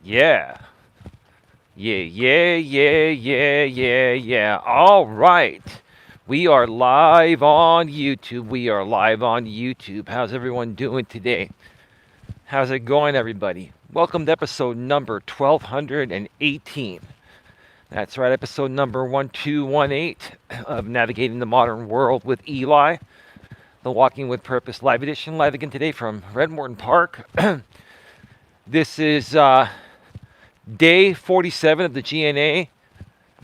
Yeah. Yeah. All right. We are live on YouTube. How's everyone doing today? How's it going, everybody? Welcome to episode number 1218. That's right, episode number 1218 of Navigating the Modern World with Eli, the Walking with Purpose live edition. Live again today from Redmorton Park. This is day 47 of the GNA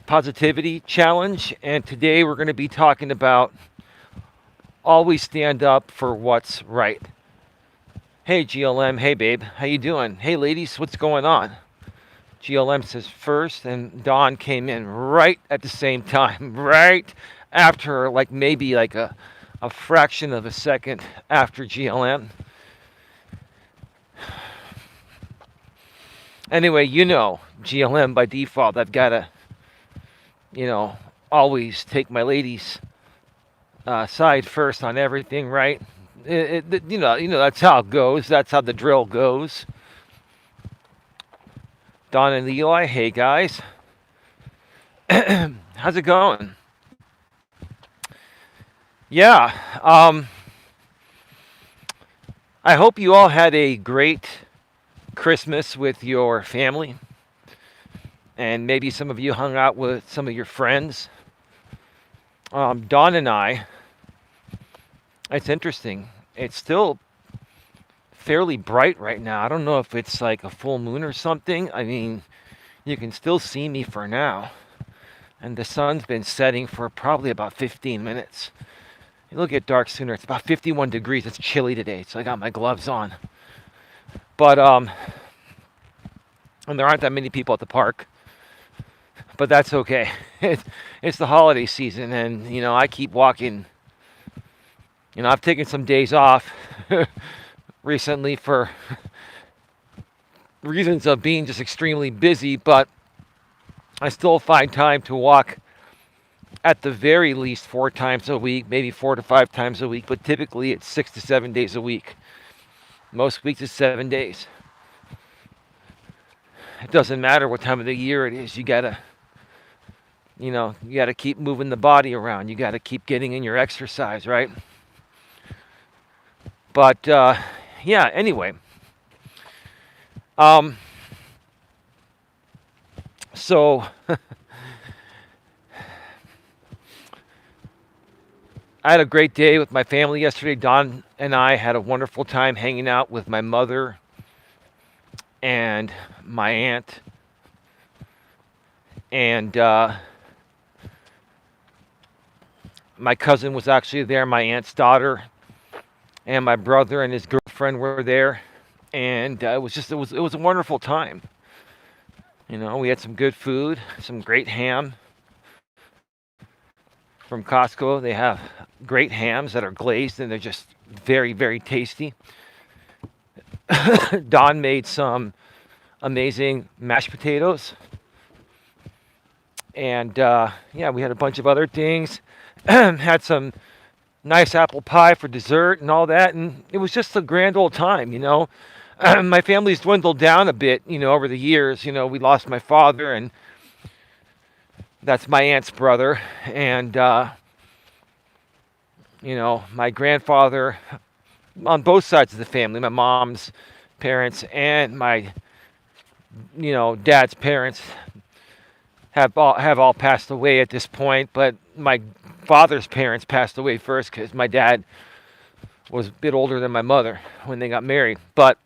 Positivity Challenge, and today we're going to be talking about always stand up for what's right. Hey GLM, hey babe, how you doing? Hey ladies, what's going on? GLM says first, and Dawn came in right at the same time, right after, like maybe like a fraction of a second after GLM. Anyway, GLM by default, I've got to, always take my ladies' side first on everything, right? That's how it goes. That's how the drill goes. Don and Eli, hey guys, how's it going? Yeah, I hope you all had a great Christmas with your family, and maybe some of you hung out with some of your friends. Dawn and I, it's interesting. It's still fairly bright right now. I don't know if it's like a full moon or something. I mean, you can still see me for now. And the sun's been setting for probably about 15 minutes. It'll get dark sooner. It's about 51 degrees. It's chilly today, so I got my gloves on. But, and there aren't that many people at the park. But that's okay. It's the holiday season, and, I keep walking. I've taken some days off recently for reasons of being just extremely busy, but I still find time to walk at the very least 4 times a week, maybe 4 to 5 times a week, but typically it's 6 to 7 days a week. Most weeks it's 7 days. It doesn't matter what time of the year it is. You gotta keep moving the body around. You gotta keep getting in your exercise, right? But yeah, anyway. So I had a great day with my family yesterday. Don and I had a wonderful time hanging out with my mother and my aunt. And my cousin was actually there, my aunt's daughter, and my brother and his girlfriend were there. And it was a wonderful time. We had some good food, some great ham from Costco. They have great hams that are glazed, and they're just very, very tasty. Don made some amazing mashed potatoes. And yeah, we had a bunch of other things. Had some nice apple pie for dessert and all that. And it was just a grand old time, My family's dwindled down a bit, over the years. We lost my father, and that's my aunt's brother. And, my grandfather on both sides of the family, my mom's parents and my, dad's parents have all passed away at this point. But my father's parents passed away first because my dad was a bit older than my mother when they got married. But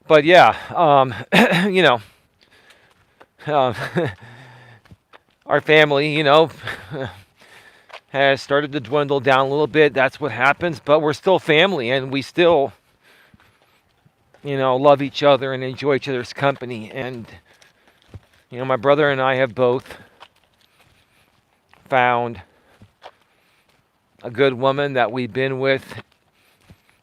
yeah, our family, has started to dwindle down a little bit. That's what happens. But we're still family, and we still, love each other and enjoy each other's company. And, my brother and I have both found a good woman that we've been with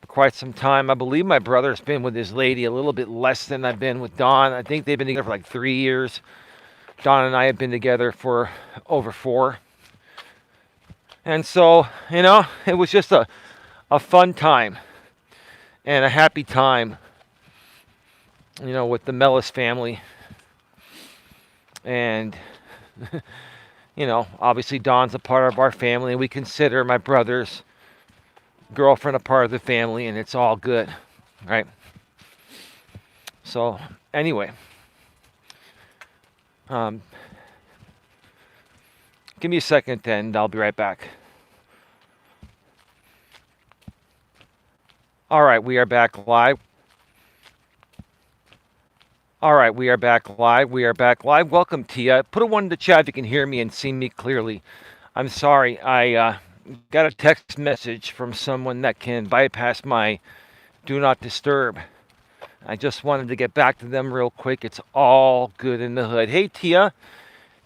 quite some time. I believe my brother's been with his lady a little bit less than I've been with Dawn. I think they've been together for like 3 years. Dawn and I have been together for over 4. And so, it was just a fun time and a happy time with the Melas family. And, obviously Dawn's a part of our family, and we consider my brother's girlfriend a part of the family, and it's all good, right? So, anyway, um, give me a second, and I'll be right back. All right, we are back live. All right, we are back live. We are back live. Welcome, Tia. Put a 1 in the chat if you can hear me and see me clearly. I'm sorry. I got a text message from someone that can bypass my do not disturb. I just wanted to get back to them real quick. It's all good in the hood. Hey, Tia.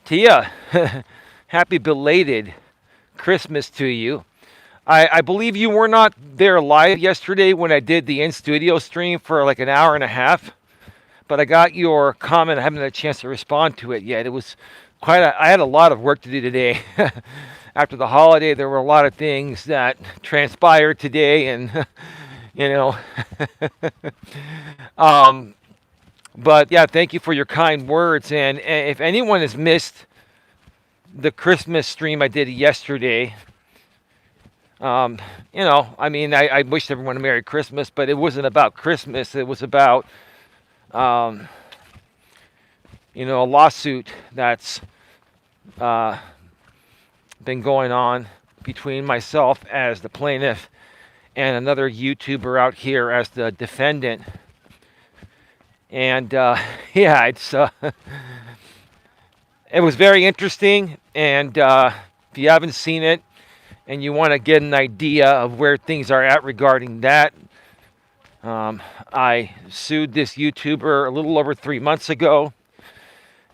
Tia, happy belated Christmas to you. I believe you were not there live yesterday when I did the in-studio stream for like an hour and a half. But I got your comment. I haven't had a chance to respond to it yet. It was I had a lot of work to do today. After the holiday, there were a lot of things that transpired today, and but yeah, thank you for your kind words. And if anyone has missed the Christmas stream I did yesterday, I wished everyone a Merry Christmas, but it wasn't about Christmas. It was about a lawsuit that's been going on between myself as the plaintiff and another YouTuber out here as the defendant. And yeah, it was very interesting. And if you haven't seen it and you want to get an idea of where things are at regarding that, I sued this YouTuber a little over 3 months ago,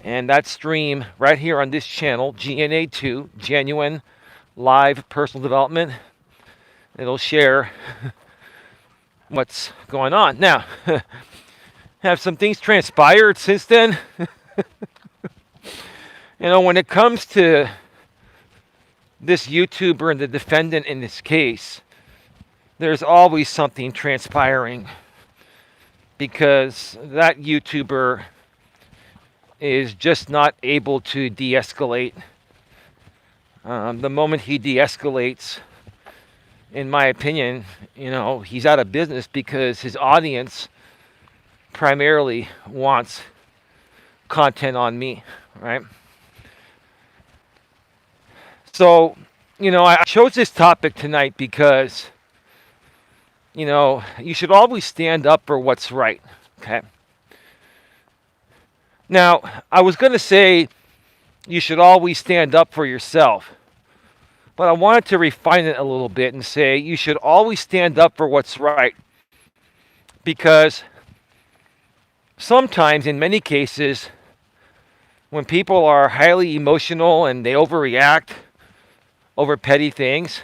and that stream right here on this channel, GNA2, Genuine Live Personal Development, it'll share what's going on. Now, have some things transpired since then? When it comes to this YouTuber and the defendant in this case, there's always something transpiring, because that YouTuber is just not able to de-escalate. The moment he de-escalates, in my opinion, he's out of business, because his audience primarily wants content on me, right? So, I chose this topic tonight because you should always stand up for what's right, okay? Now, I was going to say you should always stand up for yourself, but I wanted to refine it a little bit and say you should always stand up for what's right, because sometimes, in many cases, when people are highly emotional and they overreact over petty things,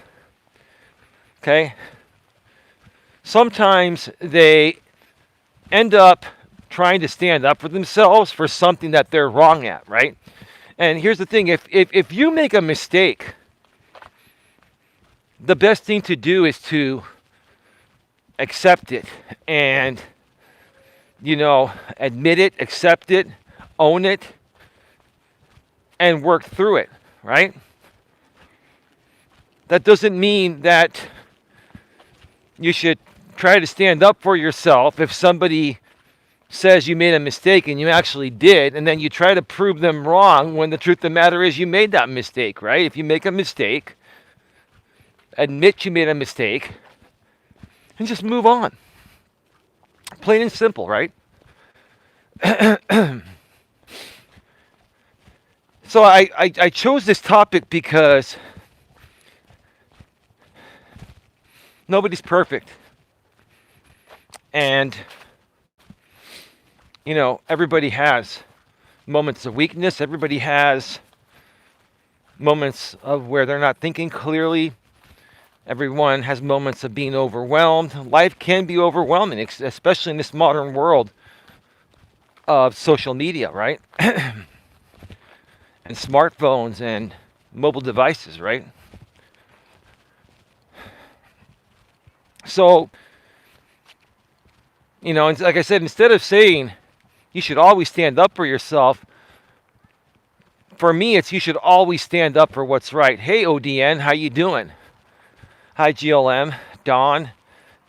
okay, sometimes they end up trying to stand up for themselves for something that they're wrong at, right? And here's the thing, if you make a mistake, the best thing to do is to accept it and, admit it, accept it, own it, and work through it, right? That doesn't mean that you should try to stand up for yourself if somebody says you made a mistake and you actually did, and then you try to prove them wrong when the truth of the matter is you made that mistake, right? If you make a mistake, admit you made a mistake, and just move on. Plain and simple, right? So I chose this topic because nobody's perfect. And, everybody has moments of weakness. Everybody has moments of where they're not thinking clearly. Everyone has moments of being overwhelmed. Life can be overwhelming, especially in this modern world of social media, right? And smartphones and mobile devices, right? So, like I said, instead of saying You should always stand up for yourself. For me, it's you should always stand up for what's right. Hey, ODN, how you doing? Hi, GLM, Don,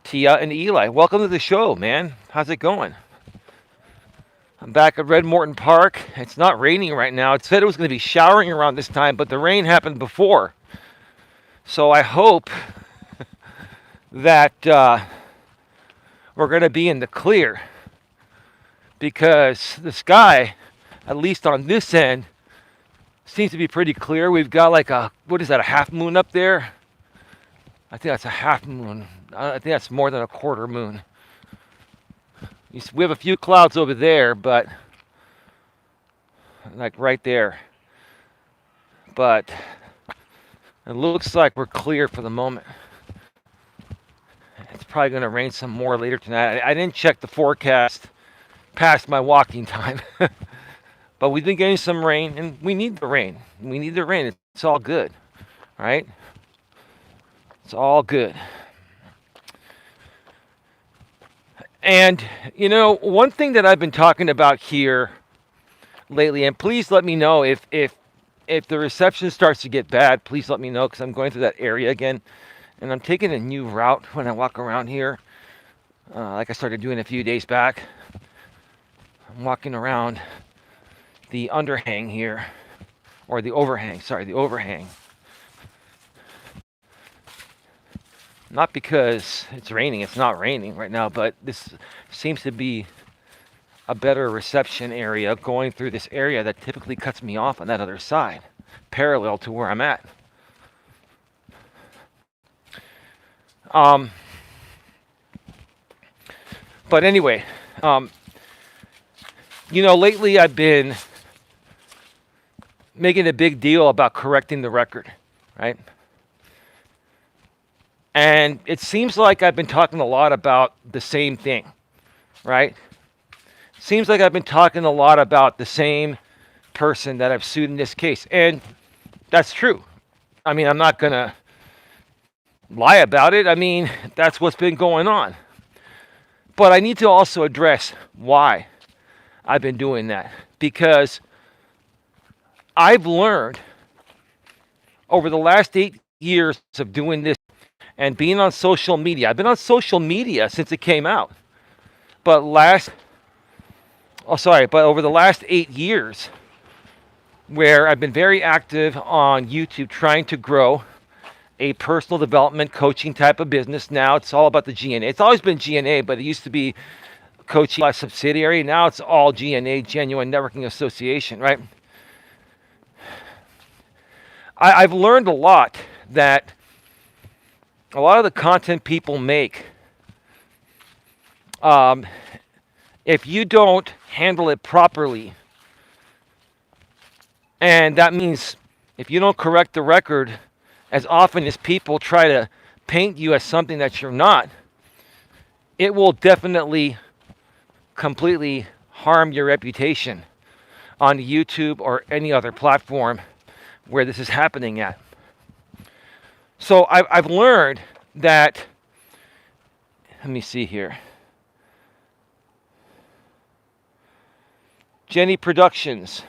Tia, and Eli. Welcome to the show, man. How's it going? I'm back at Red Morton Park. It's not raining right now. It said it was going to be showering around this time, but the rain happened before. So I hope that we're going to be in the clear, because the sky, at least on this end, seems to be pretty clear. We've got like a, what is that, a half moon up there? I think that's a half moon. I think that's more than a quarter moon. We have a few clouds over there, but like right there. But it looks like we're clear for the moment. It's probably going to rain some more later tonight. I didn't check the forecast past my walking time. But we've been getting some rain, and we need the rain. We need the rain. It's all good, right? It's all good. And, you know, one thing that I've been talking about here lately, and please let me know if the reception starts to get bad, please let me know, because I'm going through that area again. And I'm taking a new route when I walk around here, like I started doing a few days back. I'm walking around the underhang here, or the overhang, sorry, the overhang. Not because it's raining, it's not raining right now, but this seems to be a better reception area going through this area that typically cuts me off on that other side, parallel to where I'm at. But anyway, you know, lately I've been making a big deal about correcting the record, right? And it seems like I've been talking a lot about the same thing, right? Seems like I've been talking a lot about the same person that I've sued in this case. And that's true. I mean, I'm not going to lie about it. I mean, that's what's been going on. But I need to also address why I've been doing that. Because I've learned over the last 8 years of doing this and being on social media. I've been on social media since it came out. But over the last 8 years, where I've been very active on YouTube trying to grow a personal development coaching type of business. Now it's all about the GNA. It's always been GNA, but it used to be coaching subsidiary. Now it's all GNA, Genuine Networking Association, right? I've learned a lot that a lot of the content people make, if you don't handle it properly, and that means if you don't correct the record as often as people try to paint you as something that you're not, it will definitely completely harm your reputation on YouTube or any other platform where this is happening at. So I've learned that, let me see here. Jenny Productions,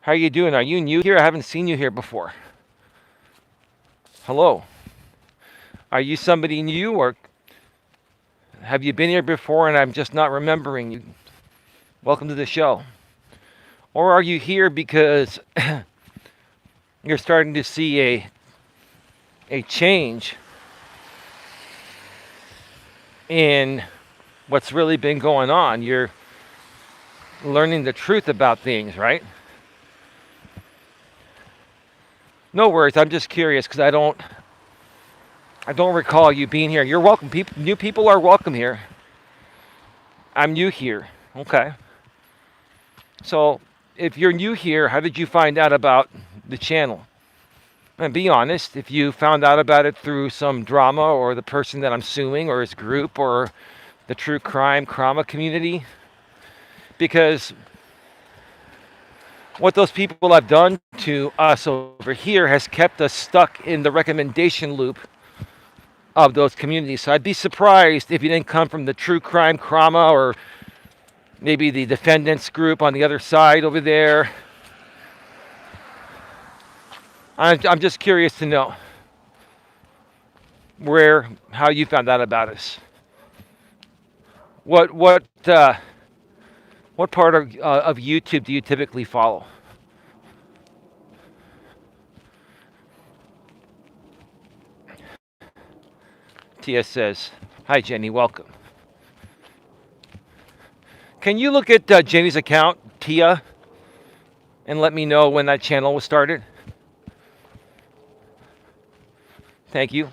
how are you doing? Are you new here? I haven't seen you here before. Hello. Are you somebody new, or have you been here before and I'm just not remembering you? Welcome to the show. Or are you here because you're starting to see a change in what's really been going on? You're learning the truth about things, right? No worries. I'm just curious because I don't recall you being here. You're welcome. New people are welcome here. I'm new here. Okay. So if you're new here, how did you find out about the channel? And be honest, if you found out about it through some drama or the person that I'm suing or his group or the true crime trauma community, because what those people have done to us over here has kept us stuck in the recommendation loop of those communities. So I'd be surprised if you didn't come from the true crime trauma or maybe the defendants group on the other side over there. I'm just curious to know how you found out about us. What what uh, what part of YouTube do you typically follow? Tia says, "Hi Jenny, welcome." Can you look at Jenny's account, Tia, and let me know when that channel was started? Thank you.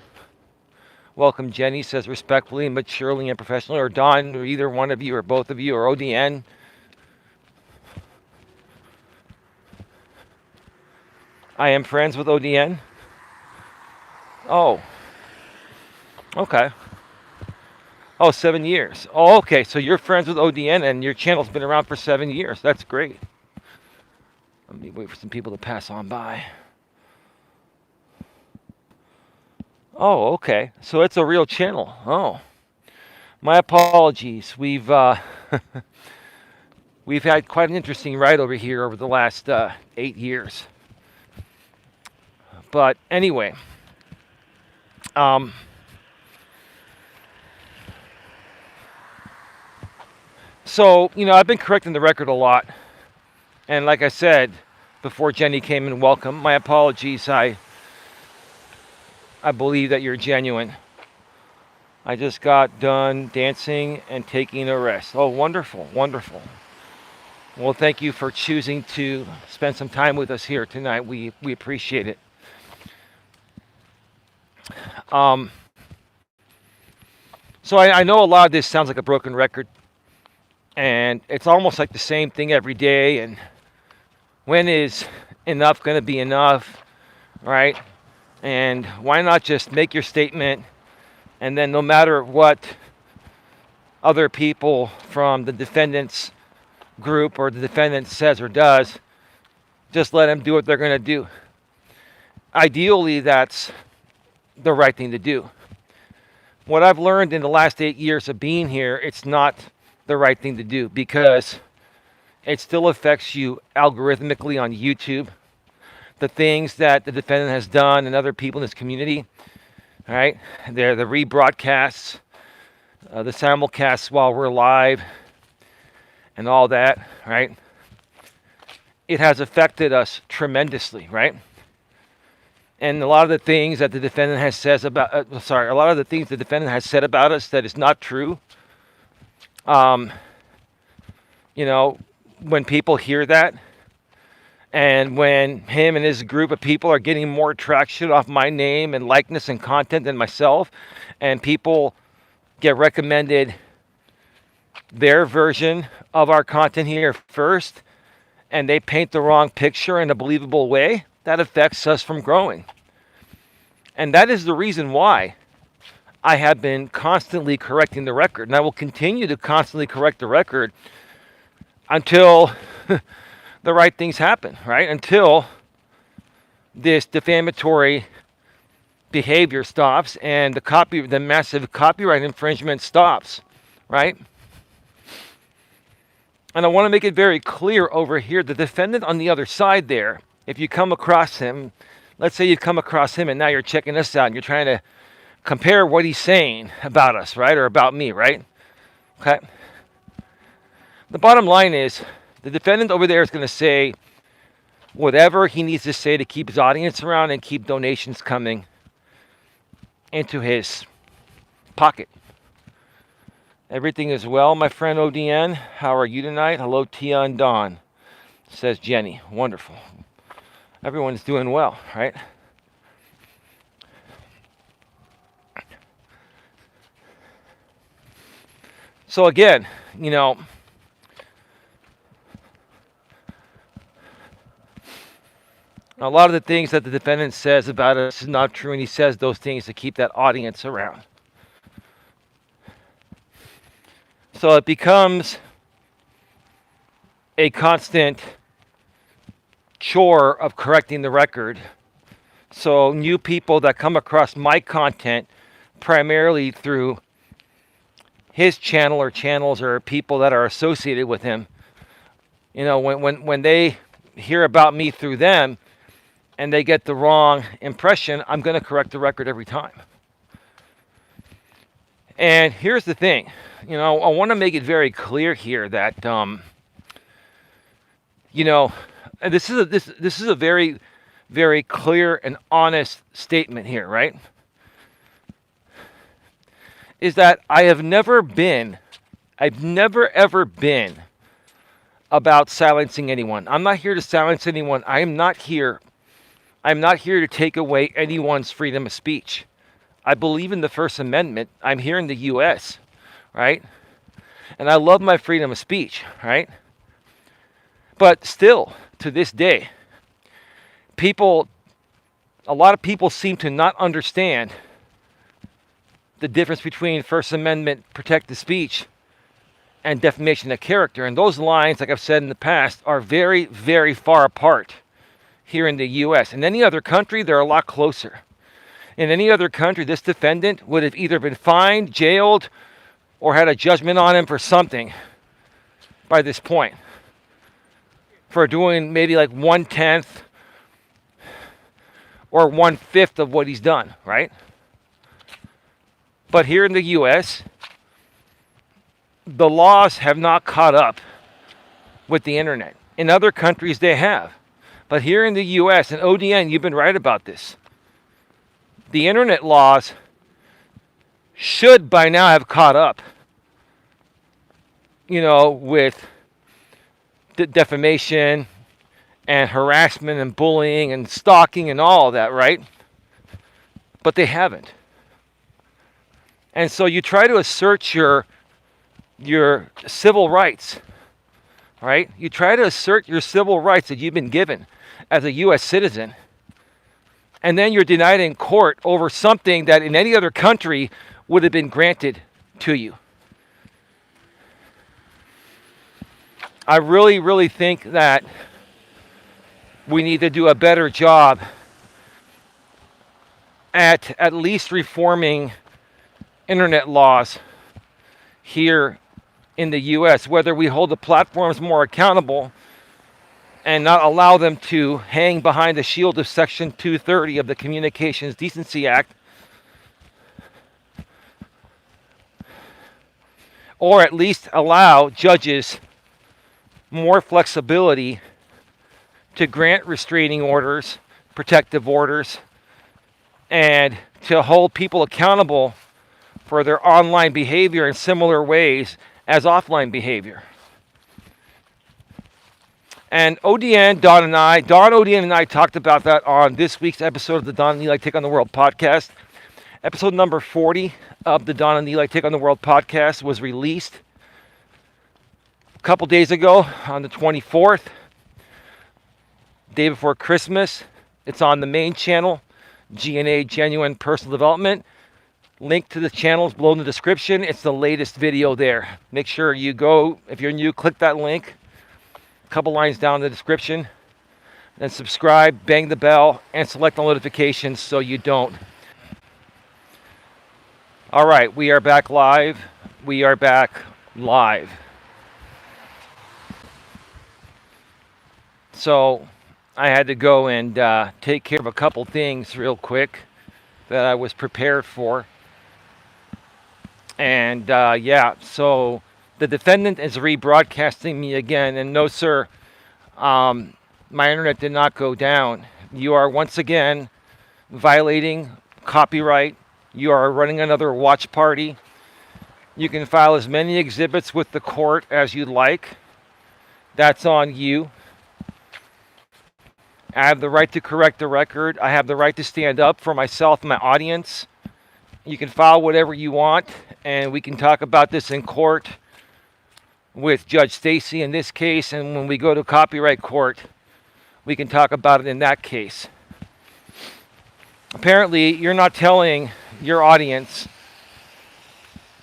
Welcome, Jenny says respectfully, maturely, and professionally, or Don, or either one of you, or both of you, or ODN. I am friends with ODN. Oh, okay. Oh, 7 years. Oh, okay. So you're friends with ODN, and your channel's been around for 7 years. That's great. Let me wait for some people to pass on by. Oh, okay. So it's a real channel. Oh, my apologies. We've had quite an interesting ride over here over the last 8 years. But anyway, so I've been correcting the record a lot, and like I said before Jenny came in, welcome. My apologies. I believe that you're genuine. I just got done dancing and taking a rest. Oh, wonderful, wonderful. Well, thank you for choosing to spend some time with us here tonight. We appreciate it. So I know a lot of this sounds like a broken record, and it's almost like the same thing every day. And when is enough going to be enough, right? And why not just make your statement, and then no matter what other people from the defendant's group or the defendant says or does, just let them do what they're going to do. Ideally, that's the right thing to do. What I've learned in the last 8 years of being here, it's not the right thing to do, because it still affects you algorithmically on YouTube. The things that the defendant has done and other people in this community, right? They're the rebroadcasts, the simulcasts while we're live, and all that, right? It has affected us tremendously, right? And a lot of the things that the defendant has said about, a lot of the things the defendant has said about us that is not true. When people hear that, and when him and his group of people are getting more traction off my name and likeness and content than myself, and people get recommended their version of our content here first, and they paint the wrong picture in a believable way, that affects us from growing. And that is the reason why I have been constantly correcting the record, and I will continue to constantly correct the record until the right things happen, right? Until this defamatory behavior stops and the massive copyright infringement stops, right? And I want to make it very clear over here, the defendant on the other side there, if you come across him, let's say you've come across him and now you're checking us out and you're trying to compare what he's saying about us, right? Or about me, right? Okay. The bottom line is, the defendant over there is going to say whatever he needs to say to keep his audience around and keep donations coming into his pocket. Everything is well, my friend ODN. How are you tonight? Hello, Tia and Don, says Jenny. Wonderful. Everyone's doing well, right? So again, a lot of the things that the defendant says about us is not true, and he says those things to keep that audience around. So it becomes a constant chore of correcting the record. So new people that come across my content primarily through his channel or channels or people that are associated with him, when they hear about me through them and they get the wrong impression, I'm going to correct the record every time. And here's the thing, I want to make it very clear here that, and this is a very, very clear and honest statement here, right? Is that I've never ever been about silencing anyone. I'm not here to silence anyone. I'm not here to take away anyone's freedom of speech. I believe in the First Amendment. I'm here in the U.S., right? And I love my freedom of speech, right? But still, to this day, a lot of people seem to not understand the difference between First Amendment protected speech and defamation of character. And those lines, like I've said in the past, are very, very far apart here in the U.S. In any other country, they're a lot closer. In any other country, this defendant would have either been fined, jailed, or had a judgment on him for something by this point. For doing maybe like 1/10 or 1/5 of what he's done, right? But here in the U.S., the laws have not caught up with the internet. In other countries, they have. But here in the U.S., and ODN, you've been right about this. The internet laws should by now have caught up, with defamation and harassment and bullying and stalking and all of that, right? But they haven't. And so you try to assert your civil rights, right? You try to assert your civil rights that you've been given as a U.S. citizen, and then you're denied in court over something that in any other country would have been granted to you. I really, really think that we need to do a better job at least reforming internet laws here in the U.S., whether we hold the platforms more accountable and not allow them to hang behind the shield of Section 230 of the Communications Decency Act, or at least allow judges more flexibility to grant restraining orders, protective orders, and to hold people accountable for their online behavior in similar ways as offline behavior. And ODN, ODN and I talked about that on this week's episode of the Don and Eli Take on the World podcast. Episode number 40 of the Don and Eli Take on the World podcast was released a couple days ago on the 24th, day before Christmas. It's on the main channel, GNA, Genuine Personal Development. Link to the channel is below in the description. It's the latest video there. Make sure you go, if you're new, click that link. A couple lines down in the description. Then subscribe, bang the bell, and select all notifications so you don't. All right, we are back live. We are back live. So I had to go and take care of a couple things real quick that I was prepared for. And so the defendant is rebroadcasting me again. And no, sir, my internet did not go down. You are once again violating copyright. You are running another watch party. You can file as many exhibits with the court as you'd like. That's on you. I have the right to correct the record. I have the right to stand up for myself and my audience. You can file whatever you want, and we can talk about this in court with Judge Stacy in this case, and when we go to copyright court, we can talk about it in that case. Apparently, you're not telling your audience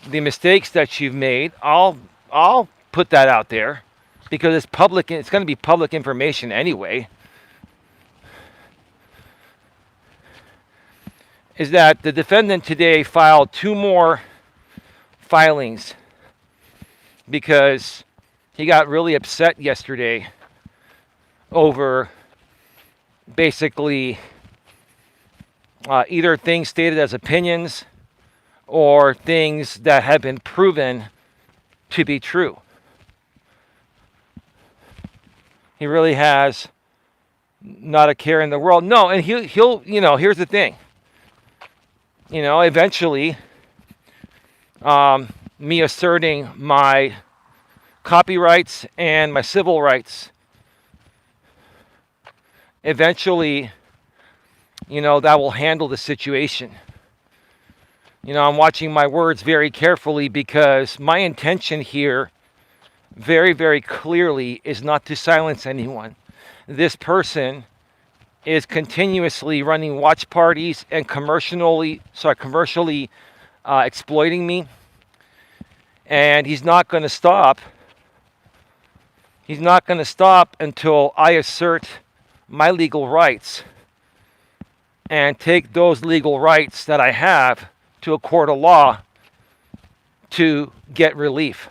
the mistakes that you've made. I'll put that out there because it's public. It's going to be public information anyway. Is that the defendant today filed two more filings because he got really upset yesterday over basically either things stated as opinions or things that have been proven to be true. He really has not a care in the world. No, and he'll here's the thing. Eventually, me asserting my copyrights and my civil rights, eventually, that will handle the situation. I'm watching my words very carefully because my intention here very, very clearly is not to silence anyone. This person is continuously running watch parties and commercially exploiting me. And he's not going to stop. He's not going to stop until I assert my legal rights and take those legal rights that I have to a court of law to get relief.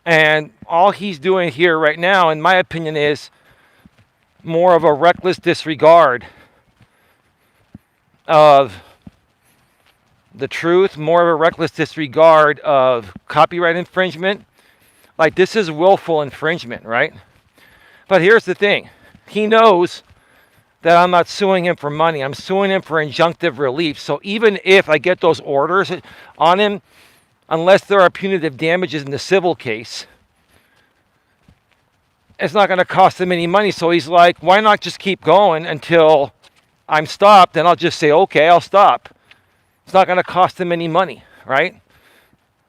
And all he's doing here right now, in my opinion, is more of a reckless disregard of the truth, more of a reckless disregard of copyright infringement. Like, this is willful infringement, right? But here's the thing. He knows that I'm not suing him for money. I'm suing him for injunctive relief. So even if I get those orders on him, unless there are punitive damages in the civil case, it's not going to cost him any money. So he's like, why not just keep going until I'm stopped? And I'll just say, okay, I'll stop. It's not going to cost him any money, right?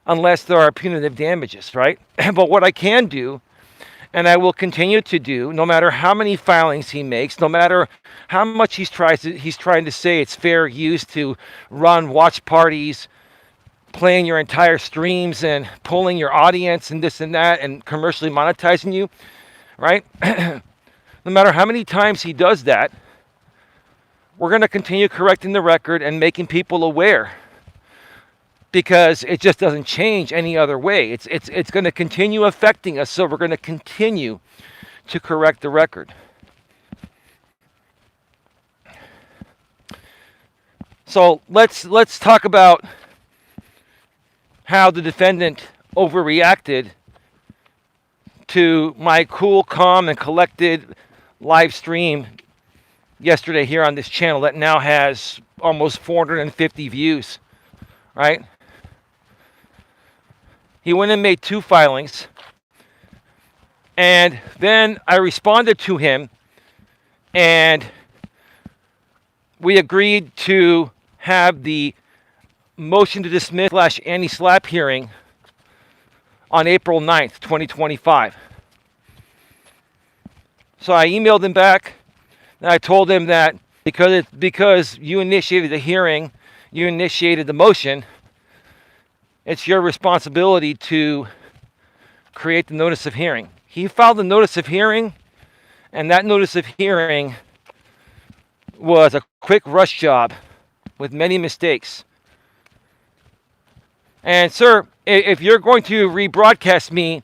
Unless there are punitive damages, right? But what I can do, and I will continue to do, no matter how many filings he makes, no matter how much he's trying to say it's fair use to run watch parties, playing your entire streams and pulling your audience and this and that and commercially monetizing you, right? No matter how many times he does that, we're going to continue correcting the record and making people aware, because it just doesn't change any other way. It's going to continue affecting us, so we're going to continue to correct the record. So let's talk about how the defendant overreacted to my cool, calm, and collected live stream yesterday here on this channel that now has almost 450 views, right? He went and made 2 filings, and then I responded to him, and we agreed to have the motion to dismiss / anti-slap hearing on April 9th, 2025. So I emailed him back, and I told him that because you initiated the hearing, you initiated the motion, it's your responsibility to create the notice of hearing. He filed the notice of hearing, and that notice of hearing was a quick rush job with many mistakes. And sir, if you're going to rebroadcast me,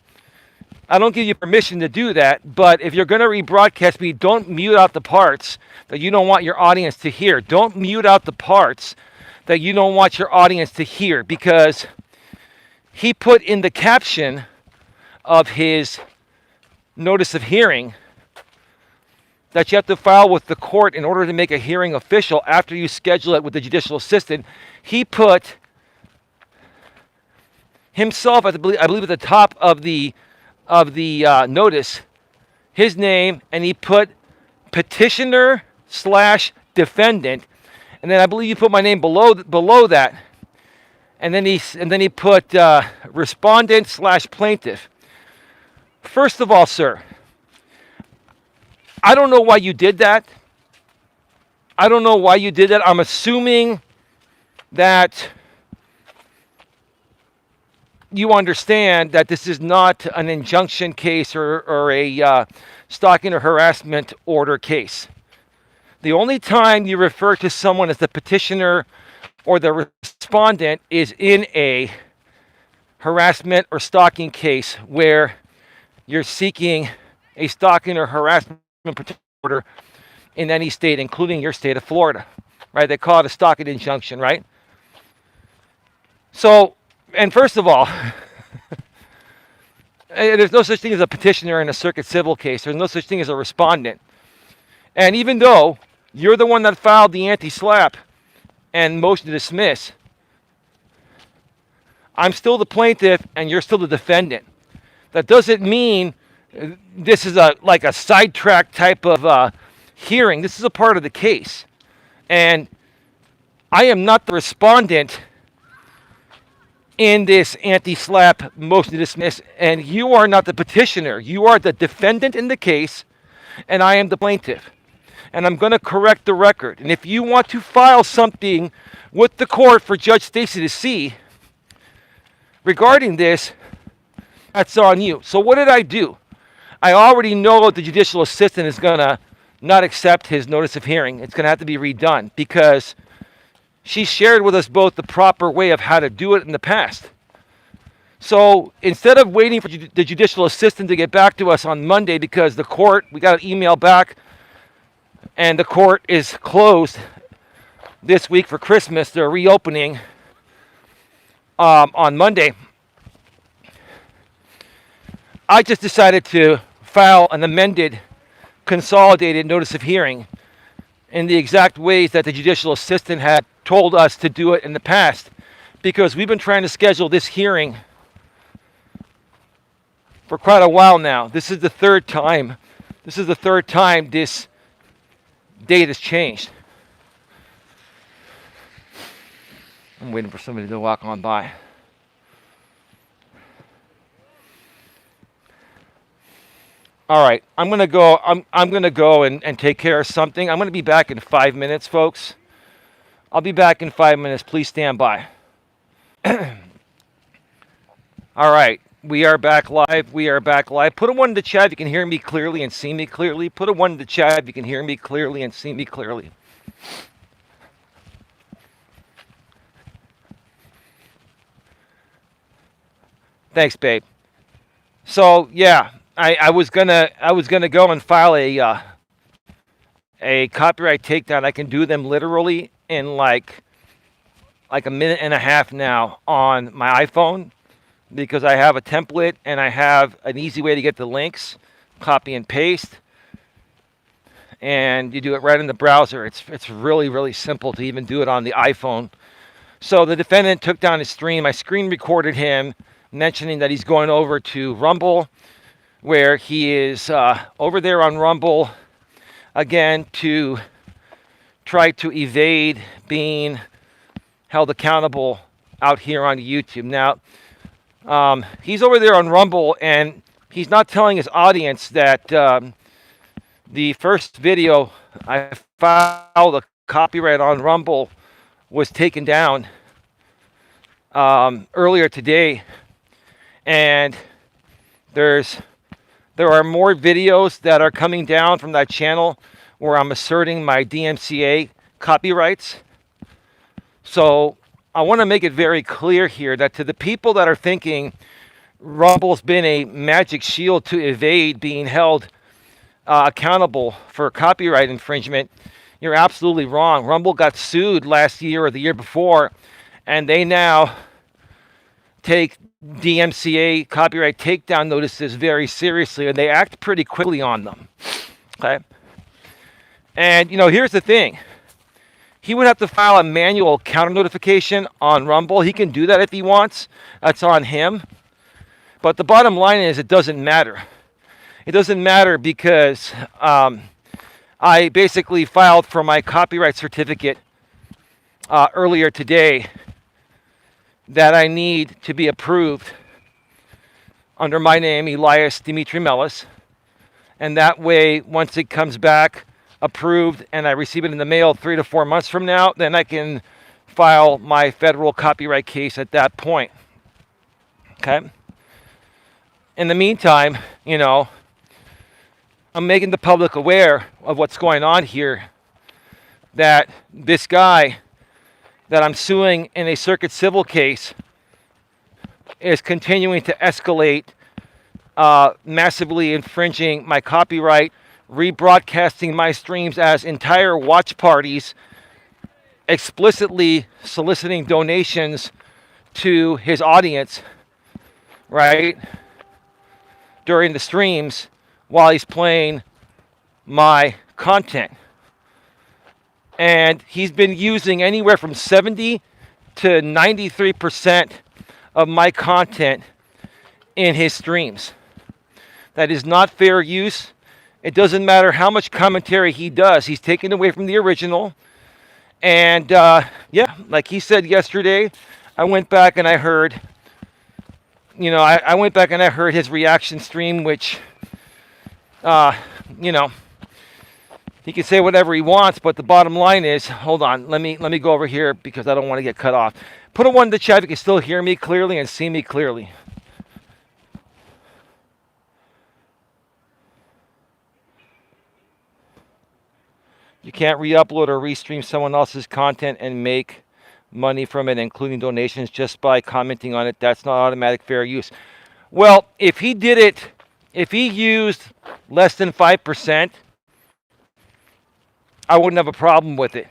I don't give you permission to do that, but if you're going to rebroadcast me, don't mute out the parts that you don't want your audience to hear. Don't mute out the parts that you don't want your audience to hear, because he put in the caption of his notice of hearing that you have to file with the court in order to make a hearing official after you schedule it with the judicial assistant. He put himself, I believe at the top of the notice, his name, and he put petitioner / defendant, and then I believe you put my name below that, and then he put respondent / plaintiff. First of all, sir, I don't know why you did that. I'm assuming that you understand that this is not an injunction case or a stalking or harassment order case. The only time you refer to someone as the petitioner or the respondent is in a harassment or stalking case where you're seeking a stalking or harassment protection order in any state, including your state of Florida, right? They call it a stalking injunction, right? So, and first of all, there's no such thing as a petitioner in a circuit civil case. There's no such thing as a respondent. And even though you're the one that filed the anti-SLAPP and motion to dismiss, I'm still the plaintiff and you're still the defendant. That doesn't mean this is like a sidetrack type of hearing. This is a part of the case. And I am not the respondent in this anti-SLAPP motion to dismiss, and you are not the petitioner. You are the defendant in the case, and I am the plaintiff. And I'm going to correct the record. And if you want to file something with the court for Judge Stacy to see regarding this, that's on you. So what did I do? I already know the judicial assistant is going to not accept his notice of hearing. It's going to have to be redone because she shared with us both the proper way of how to do it in the past. So instead of waiting for the judicial assistant to get back to us on Monday because the court, we got an email back, and the court is closed this week for Christmas. They're reopening on Monday. I just decided to file an amended, consolidated notice of hearing in the exact ways that the judicial assistant had told us to do it in the past, because we've been trying to schedule this hearing for quite a while now. This is the third time. This date has changed. I'm waiting for somebody to walk on by. All right, I'm gonna go. I'm gonna go and take care of something. I'm gonna be back in 5 minutes, folks. I'll be back in 5 minutes. Please stand by. All right, we are back live. We are back live. Put a 1 in the chat if you can hear me clearly and see me clearly. Put a 1 in the chat if you can hear me clearly and see me clearly. Thanks, babe. So yeah, I was gonna go and file a copyright takedown. I can do them literally in like a minute and a half now on my iPhone, because I have a template and I have an easy way to get the links, copy and paste, and you do it right in the browser. It's really, really simple to even do it on the iPhone. So the defendant took down his stream. I screen recorded him mentioning that he's going over to Rumble, where he is over there on Rumble again to try to evade being held accountable out here on YouTube. Now, he's over there on Rumble, and he's not telling his audience that the first video I filed a copyright on Rumble was taken down earlier today, and there are more videos that are coming down from that channel where I'm asserting my DMCA copyrights. So I want to make it very clear here that to the people that are thinking Rumble's been a magic shield to evade being held accountable for copyright infringement, you're absolutely wrong. Rumble got sued last year or the year before, and they now take DMCA copyright takedown notices very seriously, and they act pretty quickly on them. Okay? And, here's the thing. He would have to file a manual counter notification on Rumble. He can do that if he wants. That's on him. But the bottom line is it doesn't matter. It doesn't matter because I basically filed for my copyright certificate earlier today that I need to be approved under my name, Elias Melas. And that way, once it comes back approved and I receive it in the mail 3 to 4 months from now, then I can file my federal copyright case at that point. Okay? In the meantime, I'm making the public aware of what's going on here, that this guy that I'm suing in a circuit civil case is continuing to escalate, massively infringing my copyright, rebroadcasting my streams as entire watch parties, explicitly soliciting donations to his audience, right, during the streams while he's playing my content. And he's been using anywhere from 70 to 93% of my content in his streams. That is not fair use. It doesn't matter how much commentary he does. He's taken away from the original. And yeah, like he said yesterday, I went back and I heard, I went back and I heard his reaction stream, which, you know, he can say whatever he wants, but the bottom line is, hold on, let me go over here because I don't want to get cut off. Put a 1 in the chat if you can still hear me clearly and see me clearly. You can't re-upload or restream someone else's content and make money from it, including donations, just by commenting on it. That's not automatic fair use. Well, if he did it, if he used less than 5%, I wouldn't have a problem with it.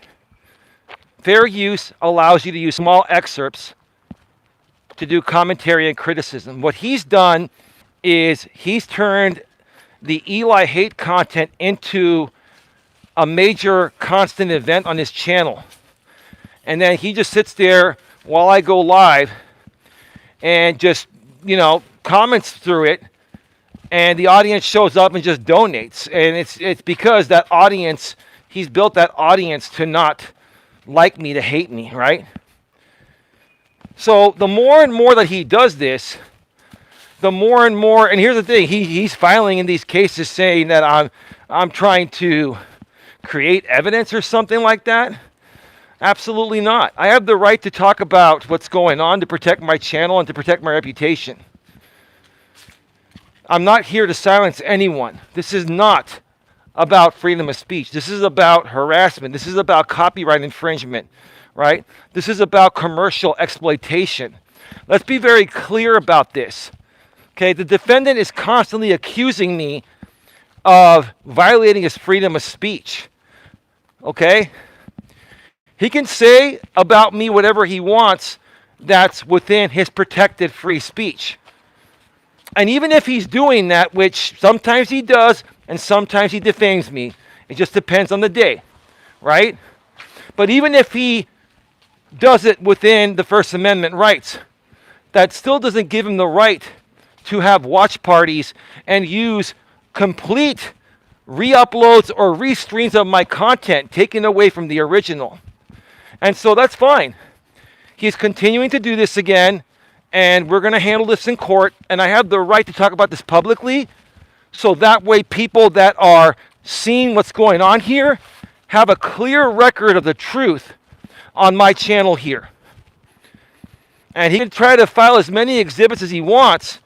Fair use allows you to use small excerpts to do commentary and criticism. What he's done is he's turned the Eli hate content into a major constant event on his channel. And then he just sits there while I go live and just, comments through it. And the audience shows up and just donates. And it's because that audience, he's built that audience to not like me, to hate me, right? So the more and more that he does this, the more and more, and here's the thing, he's filing in these cases saying that I'm trying to create evidence or something like that. Absolutely not. I have the right to talk about what's going on, to protect my channel and to protect my reputation. I'm not here to silence anyone. This is not about freedom of speech. This is about harassment. This is about copyright infringement, right? This is about commercial exploitation. Let's be very clear about this. Okay, the defendant is constantly accusing me of violating his freedom of speech. Okay? He can say about me whatever he wants that's within his protected free speech. And even if he's doing that, which sometimes he does and sometimes he defames me, it just depends on the day, right? But even if he does it within the First Amendment rights, that still doesn't give him the right to have watch parties and use complete re-uploads or restreams of my content taken away from the original. And so that's fine. He's continuing to do this again, and we're going to handle this in court, and I have the right to talk about this publicly, so that way people that are seeing what's going on here have a clear record of the truth on my channel here. And he can try to file as many exhibits as he wants,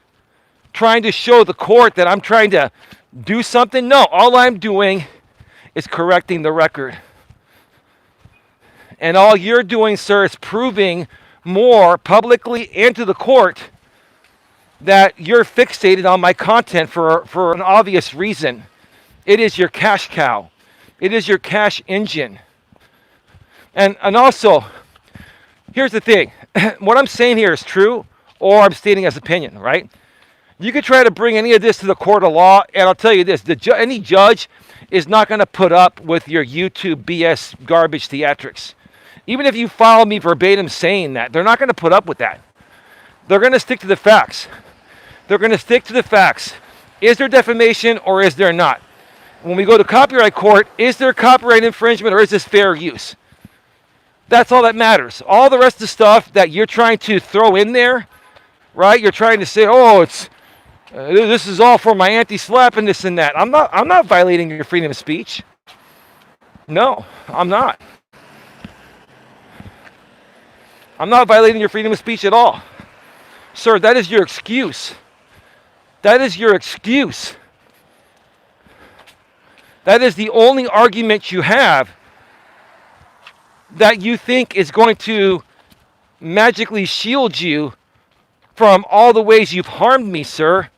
trying to show the court that I'm trying to do something. No, all I'm doing is correcting the record. And all you're doing, sir, is proving more publicly and to the court that you're fixated on my content for an obvious reason. It is your cash cow. It is your cash engine. And also, here's the thing. What I'm saying here is true, or I'm stating as opinion, right? You could try to bring any of this to the court of law, and I'll tell you this, any judge is not going to put up with your YouTube BS garbage theatrics. Even if you follow me verbatim saying that, they're not going to put up with that. They're going to stick to the facts. They're going to stick to the facts. Is there defamation or is there not? When we go to copyright court, is there copyright infringement or is this fair use? That's all that matters. All the rest of the stuff that you're trying to throw in there, right? You're trying to say, oh, it's this is all for my anti-slap and this and that. I'm not violating your freedom of speech. No, I'm not. I'm not violating your freedom of speech at all. Sir, that is your excuse. That is your excuse. That is the only argument you have that you think is going to magically shield you from all the ways you've harmed me, sir.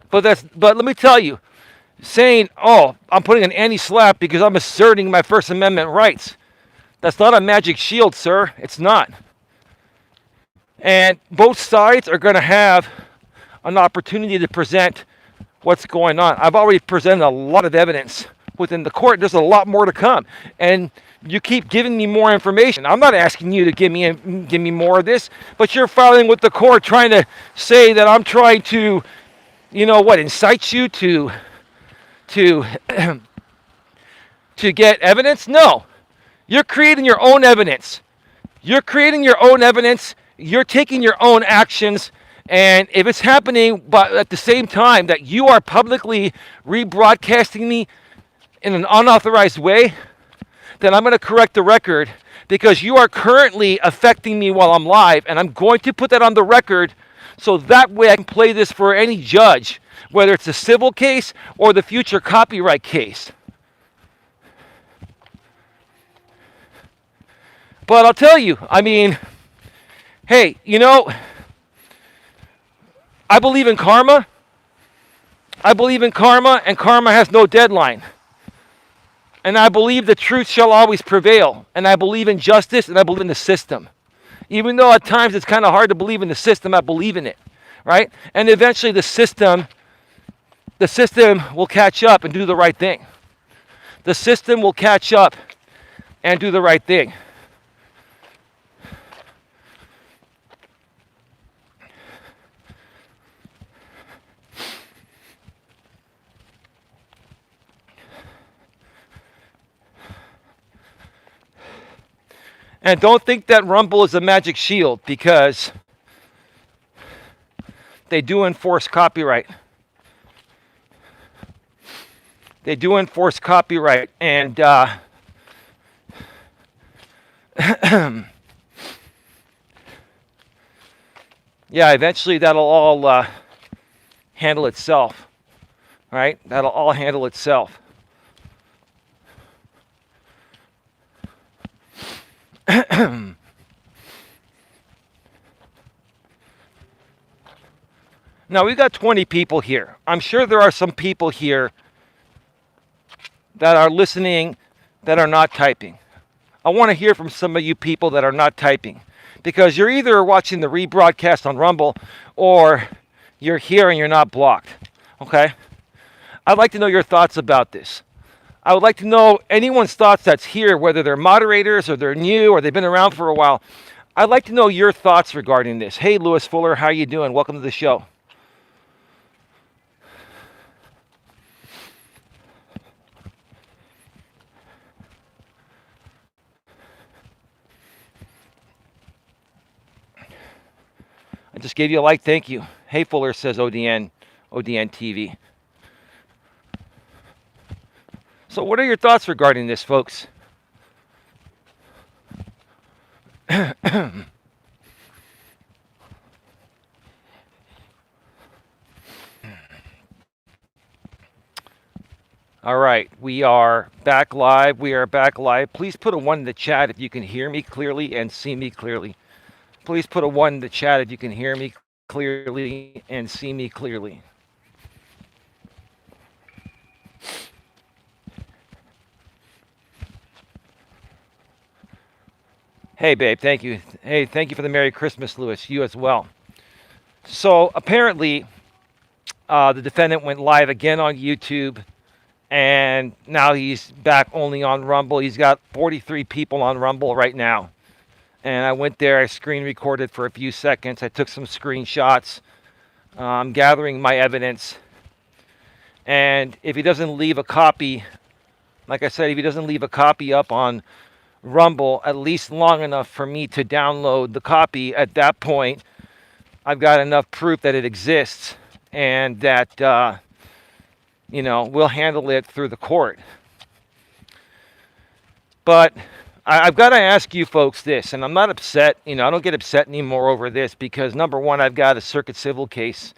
But let me tell you, saying, "Oh, I'm putting an anti-slap because I'm asserting my First Amendment rights." That's not a magic shield, sir. It's not. And both sides are going to have an opportunity to present what's going on. I've already presented a lot of evidence within the court. There's a lot more to come. And you keep giving me more information. I'm not asking you to give me more of this, but you're filing with the court trying to say that I'm trying to, incite you to to get evidence? No. You're creating your own evidence. You're creating your own evidence. You're taking your own actions. And if it's happening, but at the same time that you are publicly rebroadcasting me in an unauthorized way, then I'm going to correct the record, because you are currently affecting me while I'm live, and I'm going to put that on the record so that way I can play this for any judge, whether it's a civil case or the future copyright case. But I'll tell you, hey, I believe in karma. I believe in karma, and karma has no deadline. And I believe the truth shall always prevail. And I believe in justice, and I believe in the system. Even though at times it's kind of hard to believe in the system, I believe in it, right? And eventually the system will catch up and do the right thing. The system will catch up and do the right thing. And don't think that Rumble is a magic shield, because they do enforce copyright. They do enforce copyright. And yeah, eventually that'll all handle itself, right? That'll all handle itself. Now, we've got 20 people here. I'm sure there are some people here that are listening that are not typing. I want to hear from some of you people that are not typing, because you're either watching the rebroadcast on Rumble or you're here and you're not blocked. Okay? I'd like to know your thoughts about this. I would like to know anyone's thoughts that's here, whether they're moderators or they're new or they've been around for a while. I'd like to know your thoughts regarding this. Hey, Lewis Fuller, how you doing? Welcome to the show. I just gave you a like, thank you. Hey, Fuller, says ODN TV. So what are your thoughts regarding this, folks? All right, we are back live. Please put a 1 in the chat if you can hear me clearly and see me clearly. Please put a 1 in the chat if you can hear me clearly and see me clearly. Hey, babe, thank you. Hey, thank you for the Merry Christmas, Lewis. You as well. So apparently, the defendant went live again on YouTube, and now he's back only on Rumble. He's got 43 people on Rumble right now. And I went there, I screen recorded for a few seconds. I took some screenshots. I'm gathering my evidence. And if he doesn't leave a copy, like I said, if he doesn't leave a copy up on Rumble at least long enough for me to download the copy, at that point I've got enough proof that it exists, and that we'll handle it through the court. But I've got to ask you folks this, and I'm not upset, I don't get upset anymore over this, because number one, I've got a circuit civil case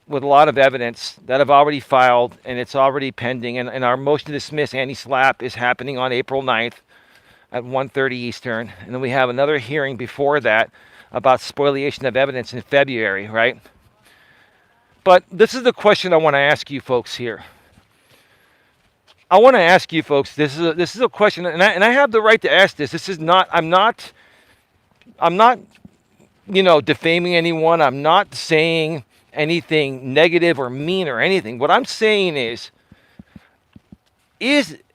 with a lot of evidence that I've already filed, and it's already pending, and our motion to dismiss anti-SLAPP is happening on April 9th at 1:30 Eastern, and then we have another hearing before that about spoliation of evidence in February, right? But this is the question I want to ask you folks here. I want to ask you folks. This is a question, and I have the right to ask this. This is not. I'm not. Defaming anyone. I'm not saying anything negative or mean or anything. What I'm saying is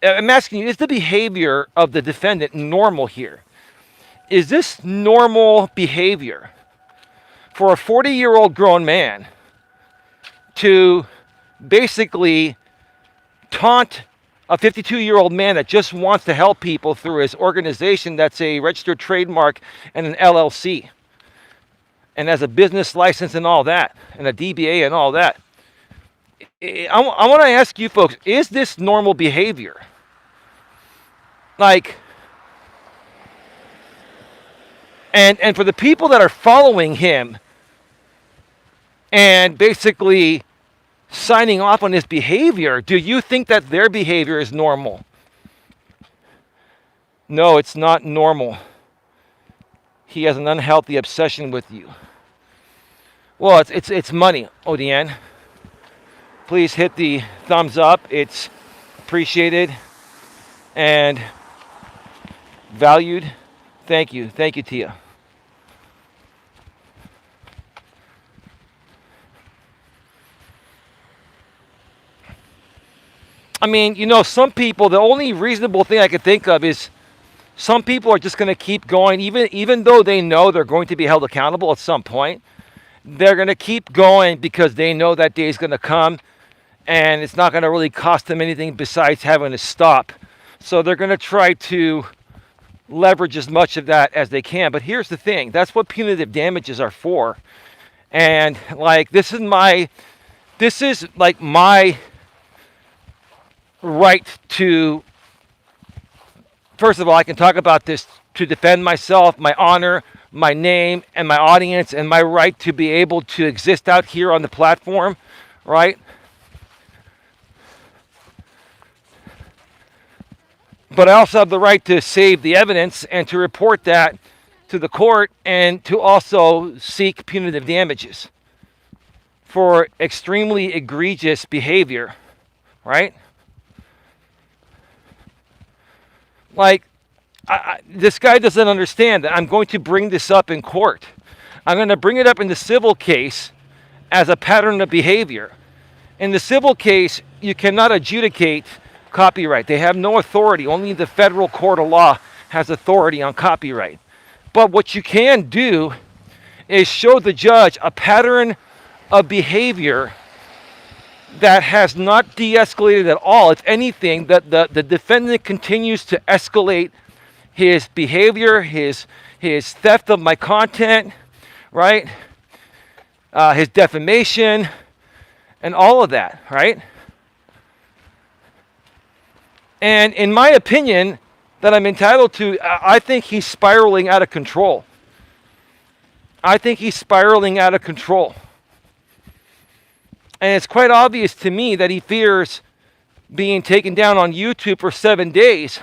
I'm asking you: is the behavior of the defendant normal here? Is this normal behavior for a 40-year-old grown man to basically taunt a 52-year-old man that just wants to help people through his organization that's a registered trademark and an LLC and has a business license and all that and a DBA and all that? I want to ask you folks, is this normal behavior? Like, and for the people that are following him and basically signing off on his behavior, do you think that their behavior is normal? No, it's not normal. He has an unhealthy obsession with you. Well, it's money, Odian. Please hit the thumbs up. It's appreciated and valued. Thank you, Tia. I mean, some people, the only reasonable thing I could think of is some people are just going to keep going, even though they know they're going to be held accountable at some point. They're going to keep going because they know that day is going to come, and it's not going to really cost them anything besides having to stop. So they're going to try to leverage as much of that as they can. But here's the thing. That's what punitive damages are for. And, this is my right to, first of all, I can talk about this to defend myself, my honor, my name, and my audience, and my right to be able to exist out here on the platform, right? But I also have the right to save the evidence and to report that to the court and to also seek punitive damages for extremely egregious behavior, right? This guy doesn't understand that I'm going to bring this up in court. I'm going to bring it up in the civil case as a pattern of behavior. In the civil case, you cannot adjudicate copyright. They have no authority. Only the federal court of law has authority on copyright. But what you can do is show the judge a pattern of behavior that has not de-escalated at all. If anything, the defendant continues to escalate his behavior, his theft of my content, right? His defamation, and all of that, right? And in my opinion, that I'm entitled to, I think he's spiraling out of control. I think he's spiraling out of control. And it's quite obvious to me that he fears being taken down on YouTube for 7 days.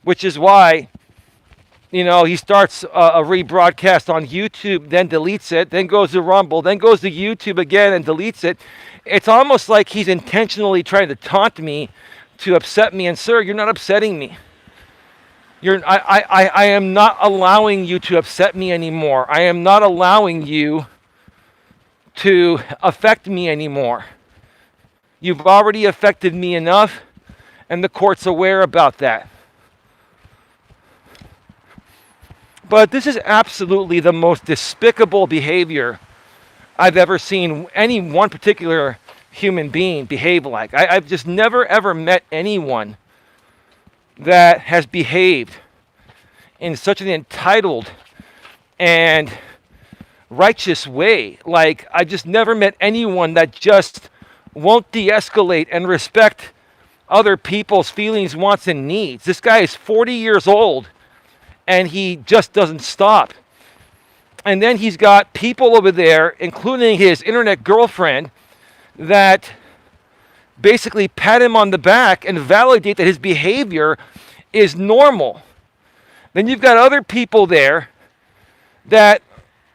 Which is why, he starts a rebroadcast on YouTube, then deletes it, then goes to Rumble, then goes to YouTube again and deletes it. It's almost like he's intentionally trying to taunt me to upset me. And sir, you're not upsetting me. I am not allowing you to upset me anymore. I am not allowing you to affect me anymore. You've already affected me enough, and the court's aware about that. But this is absolutely the most despicable behavior I've ever seen any one particular human being behave like. I've just never ever met anyone that has behaved in such an entitled and righteous way. I just never met anyone that just won't de-escalate and respect other people's feelings, wants, and needs. This guy is 40 years old, and he just doesn't stop. And then he's got people over there, including his internet girlfriend, that basically pat him on the back and validate that his behavior is normal. Then you've got other people there that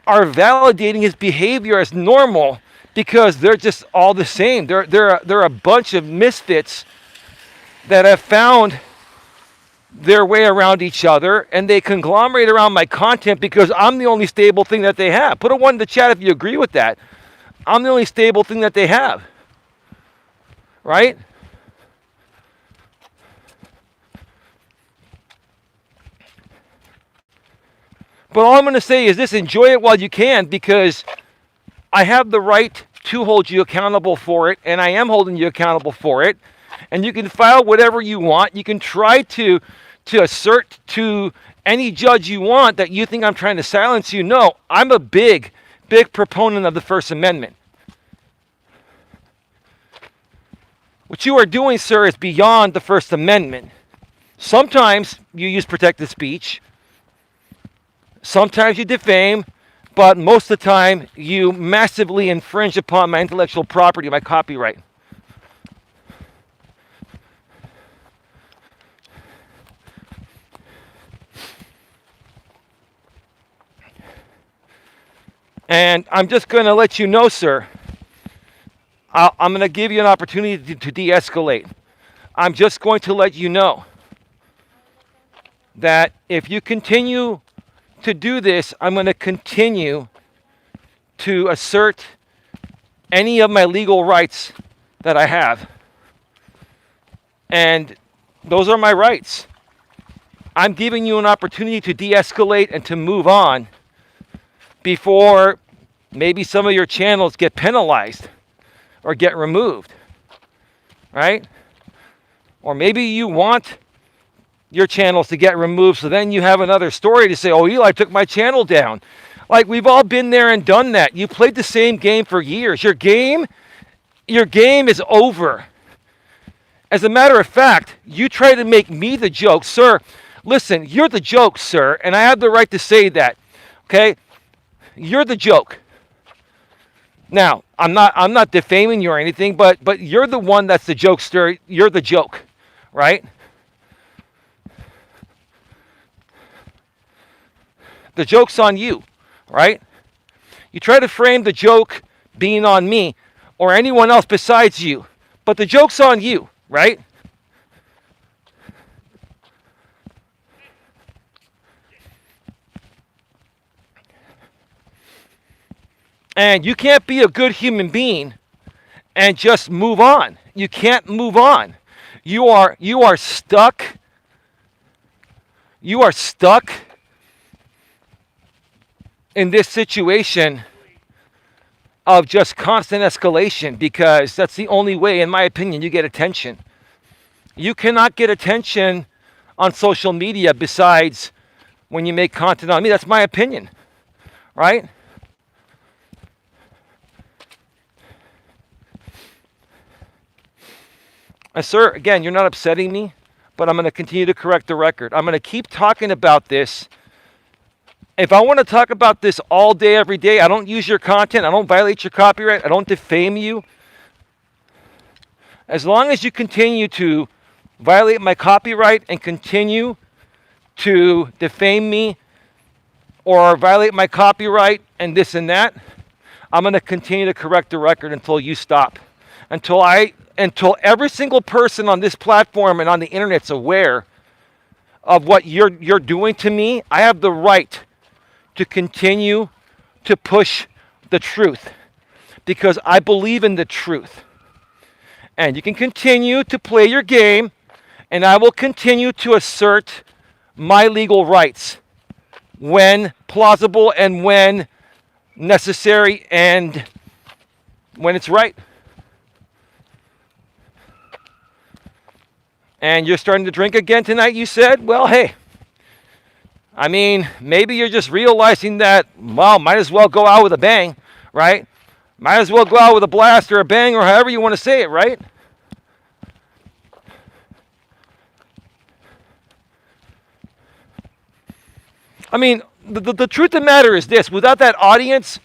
are validating his behavior as normal because they're just all the same. They're a bunch of misfits that have found their way around each other, and they conglomerate around my content because I'm the only stable thing that they have. Put a 1 in the chat if you agree with that. I'm the only stable thing that they have. Right? But all I'm going to say is this: enjoy it while you can, because I have the right to hold you accountable for it, and I am holding you accountable for it. And you can file whatever you want. You can try to assert to any judge you want that you think I'm trying to silence you. No, I'm a big proponent of the First Amendment. What you are doing, sir, is beyond the First Amendment. Sometimes you use protected speech. Sometimes you defame, but most of the time you massively infringe upon my intellectual property, my copyright. And I'm just going to let you know, sir, I'm going to give you an opportunity to de-escalate. I'm just going to let you know that if you continue to do this, I'm going to continue to assert any of my legal rights that I have. And those are my rights. I'm giving you an opportunity to de-escalate and to move on before maybe some of your channels get penalized or get removed, right? Or maybe you want your channels to get removed, so then you have another story to say, oh, Eli took my channel down. Like, we've all been there and done that. You played the same game for years. Your game is over. As a matter of fact, you try to make me the joke. Sir, listen, you're the joke, sir, and I have the right to say that, okay? You're the joke. Now, I'm not defaming you or anything, but you're the one that's the jokester. You're the joke, right? The joke's on you, right? You try to frame the joke being on me or anyone else besides you, but the joke's on you, right? And you can't be a good human being and just move on. You can't move on. You are stuck. You are stuck in this situation of just constant escalation, because that's the only way, in my opinion, you get attention. You cannot get attention on social media besides when you make content on me. That's my opinion, right? Sir, again, you're not upsetting me, but I'm going to continue to correct the record. I'm going to keep talking about this. If I want to talk about this all day, every day, I don't use your content. I don't violate your copyright. I don't defame you. As long as you continue to violate my copyright and continue to defame me or violate my copyright and this and that, I'm going to continue to correct the record until you stop. Until every single person on this platform and on the internet's aware of what you're doing to me. I have the right to continue to push the truth because I believe in the truth. And you can continue to play your game, and I will continue to assert my legal rights when plausible and when necessary and when it's right. And you're starting to drink again tonight, you said? Well, hey, I mean, maybe you're just realizing that, well, might as well go out with a bang, right? Might as well go out with a blast or a bang or however you want to say it, right? I mean, the truth of the matter is this. Without that audience,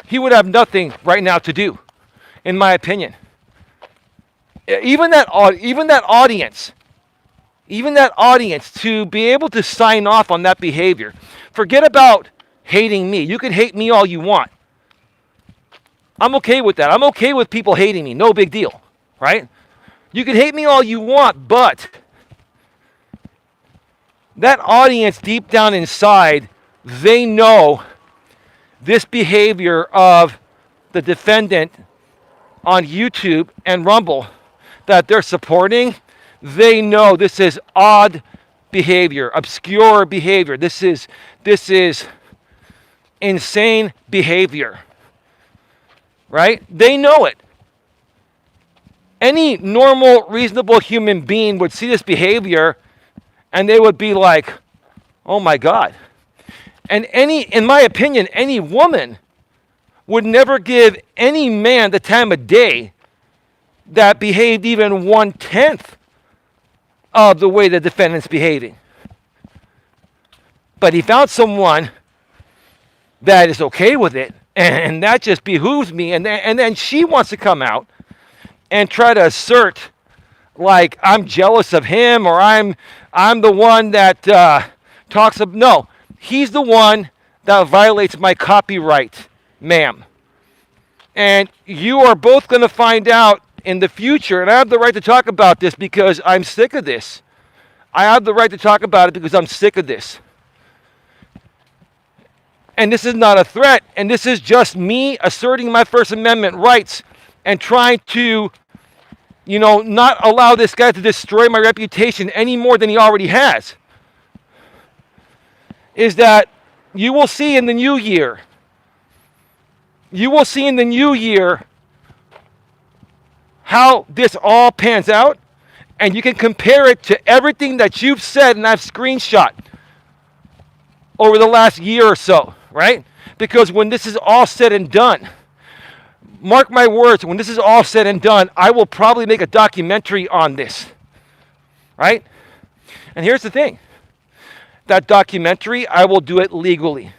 he would have nothing right now to do, in my opinion. Even that audience even that audience, to be able to sign off on that behavior. Forget about hating me. You can hate me all you want. I'm okay with that. I'm okay with people hating me. No big deal, right? You can hate me all you want, but that audience deep down inside, they know this behavior of the defendant on YouTube and Rumble that they're supporting. They know this is odd behavior, obscure behavior. This is insane behavior, right? They know it. Any normal, reasonable human being would see this behavior and they would be like, oh my God. And in my opinion, any woman would never give any man the time of day that behaved even 1/10 of the way the defendant's behaving. But he found someone that is okay with it, and that just behooves me. And then she wants to come out and try to assert like I'm jealous of him, or I'm the one that talks of. No, he's the one that violates my copyright, ma'am. And you are both going to find out in the future, and I have the right to talk about this because I'm sick of this. I have the right to talk about it because I'm sick of this. And this is not a threat, and this is just me asserting my First Amendment rights and trying to, not allow this guy to destroy my reputation any more than he already has. Is that you will see in the new year. You will see in the new year how this all pans out, and you can compare it to everything that you've said and I've screenshot over the last year or so, right? Because when this is all said and done, mark my words, when this is all said and done, I will probably make a documentary on this, right? And here's the thing. That documentary, I will do it legally.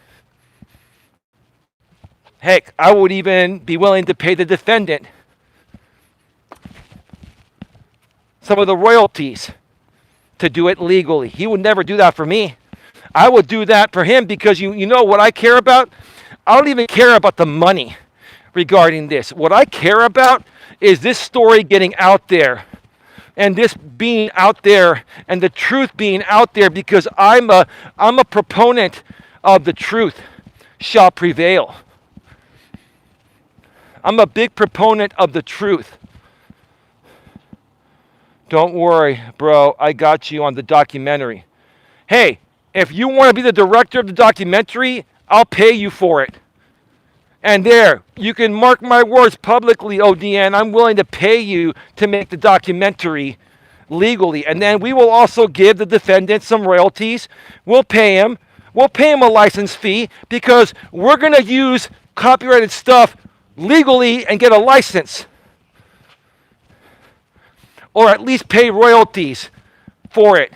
Heck, I would even be willing to pay the defendant some of the royalties to do it legally. He would never do that for me. I would do that for him because you know what I care about? I don't even care about the money regarding this. What I care about is this story getting out there, and this being out there, and the truth being out there, because I'm a proponent of the truth shall prevail. I'm a big proponent of the truth. Don't worry, bro. I got you on the documentary. Hey, if you want to be the director of the documentary, I'll pay you for it. And there, you can mark my words publicly, ODN. I'm willing to pay you to make the documentary legally. And then we will also give the defendant some royalties. We'll pay him. We'll pay him a license fee because we're going to use copyrighted stuff legally and get a license. Or at least pay royalties for it.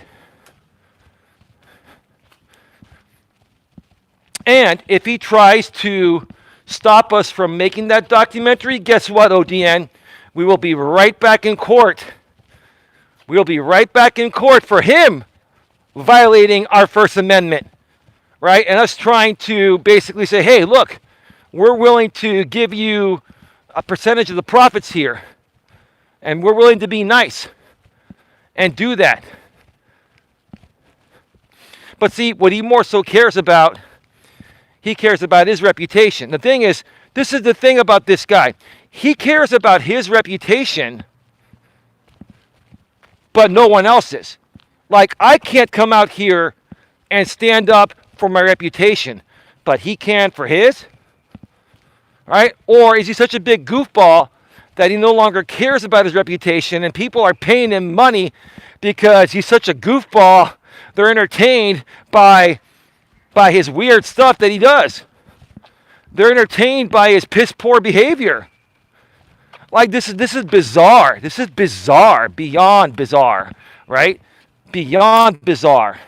And if he tries to stop us from making that documentary, guess what, ODN? We will be right back in court. We'll be right back in court for him violating our First Amendment, right? And us trying to basically say, hey, look, we're willing to give you a percentage of the profits here. And we're willing to be nice and do that. But see, what he more so cares about, he cares about his reputation. The thing is, this is the thing about this guy. He cares about his reputation, but no one else's. Like, I can't come out here and stand up for my reputation, but he can for his, right? Or is he such a big goofball that he no longer cares about his reputation, and people are paying him money because he's such a goofball, they're entertained by his weird stuff that he does. They're entertained by his piss poor behavior. Like, this is bizarre. This is bizarre, beyond bizarre, right? Beyond bizarre.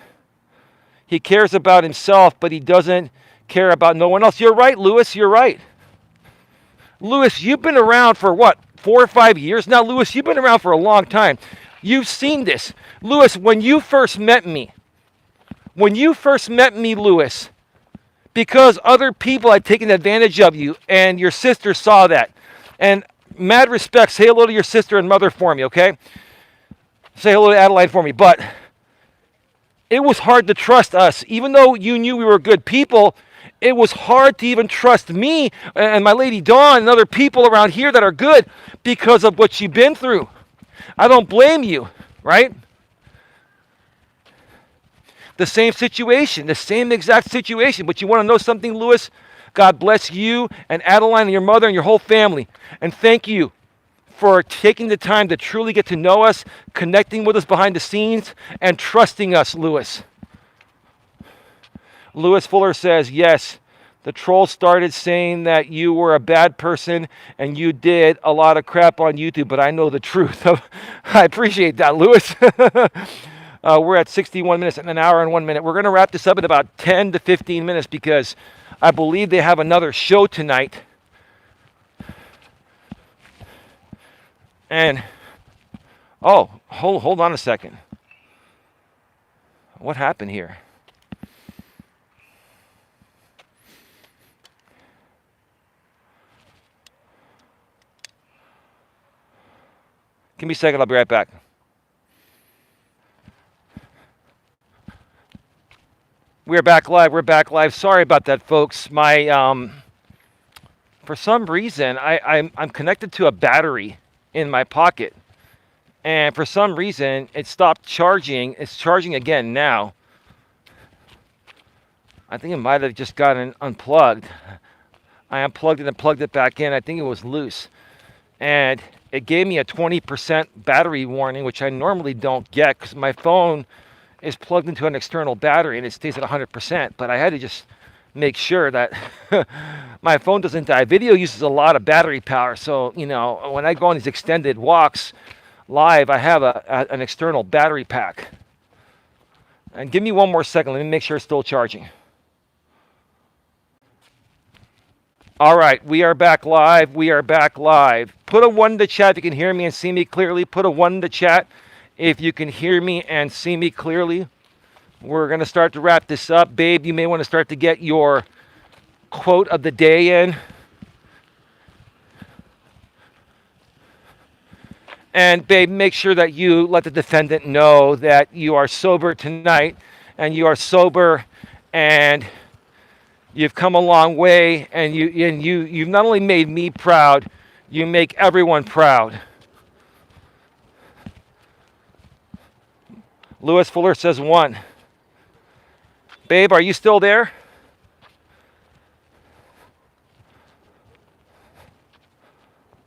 He cares about himself, but he doesn't care about no one else. You're right, Lewis, you're right. Lewis, you've been around for what, 4 or 5 years now? Lewis, you've been around for a long time. You've seen this. Lewis, when you first met me, Lewis, because other people had taken advantage of you, and your sister saw that. And mad respect, say hello to your sister and mother for me, okay? Say hello to Adeline for me. But it was hard to trust us. Even though you knew we were good people, it was hard to even trust me and my lady Dawn and other people around here that are good because of what you've been through. I don't blame you, right? The same situation, the same exact situation. But you want to know something, Lewis? God bless you and Adeline and your mother and your whole family. And thank you for taking the time to truly get to know us, connecting with us behind the scenes, and trusting us, Lewis. Lewis Fuller says, yes, the troll started saying that you were a bad person and you did a lot of crap on YouTube, but I know the truth. I appreciate that, Lewis. We're at 61 minutes and an hour and 1 minute. We're going to wrap this up in about 10 to 15 minutes because I believe they have another show tonight. And, oh, hold on a second. What happened here? Give me a second, I'll be right back. We're back live. Sorry about that, folks. My, for some reason, I'm connected to a battery in my pocket. And for some reason, it stopped charging. It's charging again now. I think it might have just gotten unplugged. I unplugged it and plugged it back in. I think it was loose. And it gave me a 20% battery warning, which I normally don't get because my phone is plugged into an external battery and it stays at 100%. But I had to just make sure that my phone doesn't die. Video uses a lot of battery power. So, you know, when I go on these extended walks live, I have an external battery pack. And give me one more second. Let me make sure it's still charging. All right, we are back live. Put a 1 in the chat if you can hear me and see me clearly. Put a 1 in the chat if you can hear me and see me clearly. We're going to start to wrap this up. Babe, you may want to start to get your quote of the day in. And babe, make sure that you let the defendant know that you are sober tonight and you are sober and you've come a long way, and you've not only made me proud, you make everyone proud. Lewis Fuller says 1. Babe, are you still there?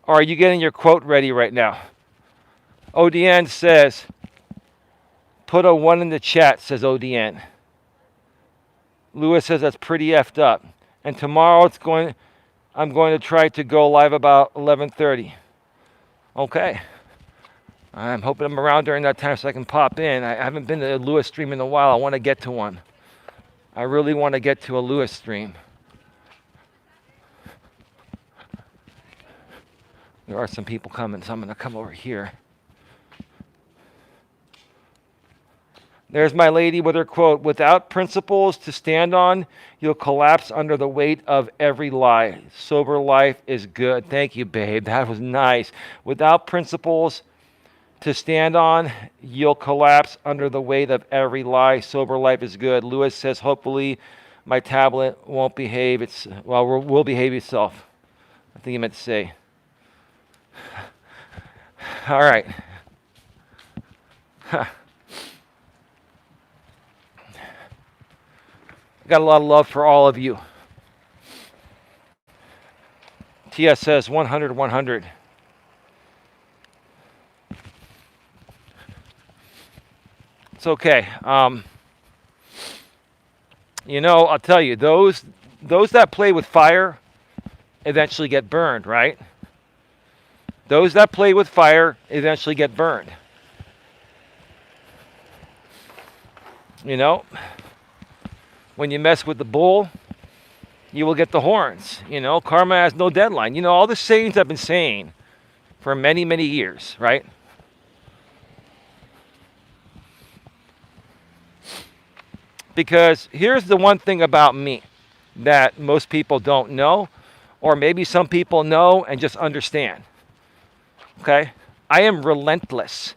Or are you getting your quote ready right now? ODN says, put a 1 in the chat, says ODN. Lewis says that's pretty effed up. And tomorrow I'm going to try to go live about 11:30. Okay. I'm hoping I'm around during that time so I can pop in. I haven't been to a Lewis stream in a while. I want to get to one. I really want to get to a Lewis stream. There are some people coming, so I'm going to come over here. There's my lady with her quote, without principles to stand on, you'll collapse under the weight of every lie. Sober life is good. Thank you, babe. That was nice. Without principles to stand on, you'll collapse under the weight of every lie. Sober life is good. Lewis says, hopefully my tablet won't behave. Will behave itself. I think he meant to say. All right. Got a lot of love for all of you. TS says 100, 100. It's okay. You know, I'll tell you, those that play with fire eventually get burned, right? Those that play with fire eventually get burned. You know? When you mess with the bull, you will get the horns. You know, karma has no deadline. You know, all the sayings I've been saying for many, many years, right? Because here's the one thing about me that most people don't know, or maybe some people know and just understand. Okay? I am relentless.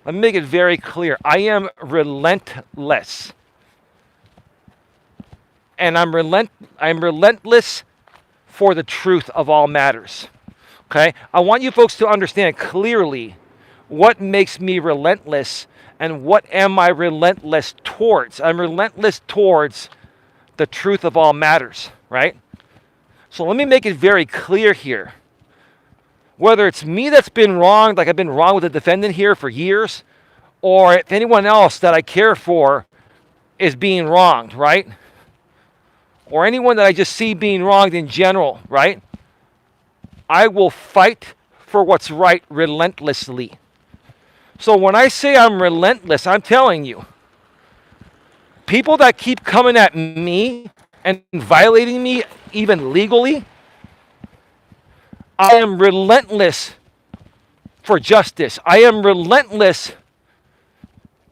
Let me make it very clear. I am relentless. And I'm relentless for the truth of all matters. Okay? I want you folks to understand clearly what makes me relentless and what am I relentless towards. I'm relentless towards the truth of all matters, right? So let me make it very clear here. Whether it's me that's been wronged, like I've been wrong with the defendant here for years, or if anyone else that I care for is being wronged, right? Or anyone that I just see being wronged in general, right? I will fight for what's right relentlessly. So when I say I'm relentless, I'm telling you, people that keep coming at me and violating me, even legally, I am relentless for justice. I am relentless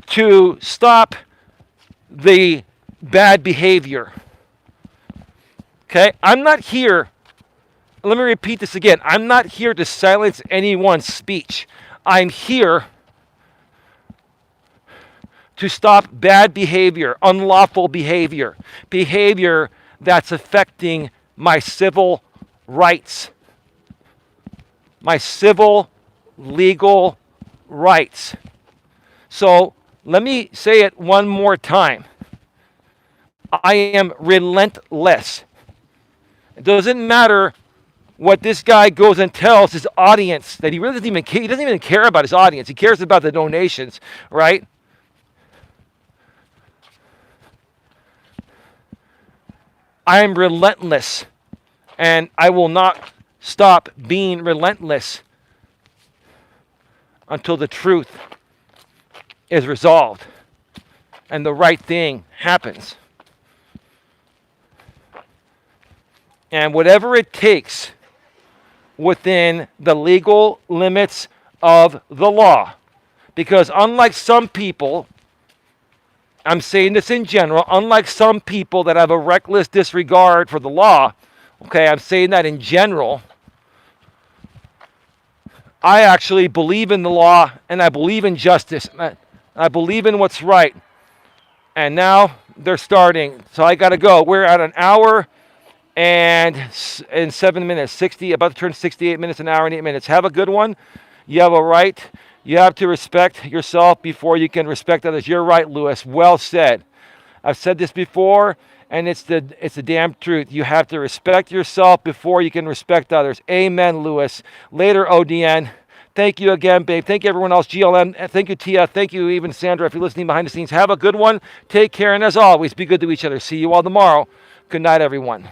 to stop the bad behavior. Okay? I'm not here, let me repeat this again. I'm not here to silence anyone's speech. I'm here to stop bad behavior, unlawful behavior, behavior that's affecting my civil rights, my civil legal rights. So let me say it one more time. I am relentless. It doesn't matter what this guy goes and tells his audience that he really doesn't even care. He doesn't even care about his audience. He cares about the donations, right? I am relentless, and I will not stop being relentless until the truth is resolved and the right thing happens. And whatever it takes within the legal limits of the law, because unlike some people, I'm saying this in general, unlike some people that have a reckless disregard for the law, okay, I'm saying that in general, I actually believe in the law and I believe in justice. I believe in what's right. And now they're starting. So I got to go. We're at an hour and in 7 minutes, about to turn 68 minutes, an hour and 8 minutes. Have a good one. You have a right. You have to respect yourself before you can respect others. You're right, Lewis. Well said. I've said this before, and it's the damn truth. You have to respect yourself before you can respect others. Amen, Lewis. Later, ODN. Thank you again, babe. Thank you, everyone else. GLM. Thank you, Tia. Thank you, even Sandra, if you're listening behind the scenes. Have a good one. Take care, and as always, be good to each other. See you all tomorrow. Good night, everyone.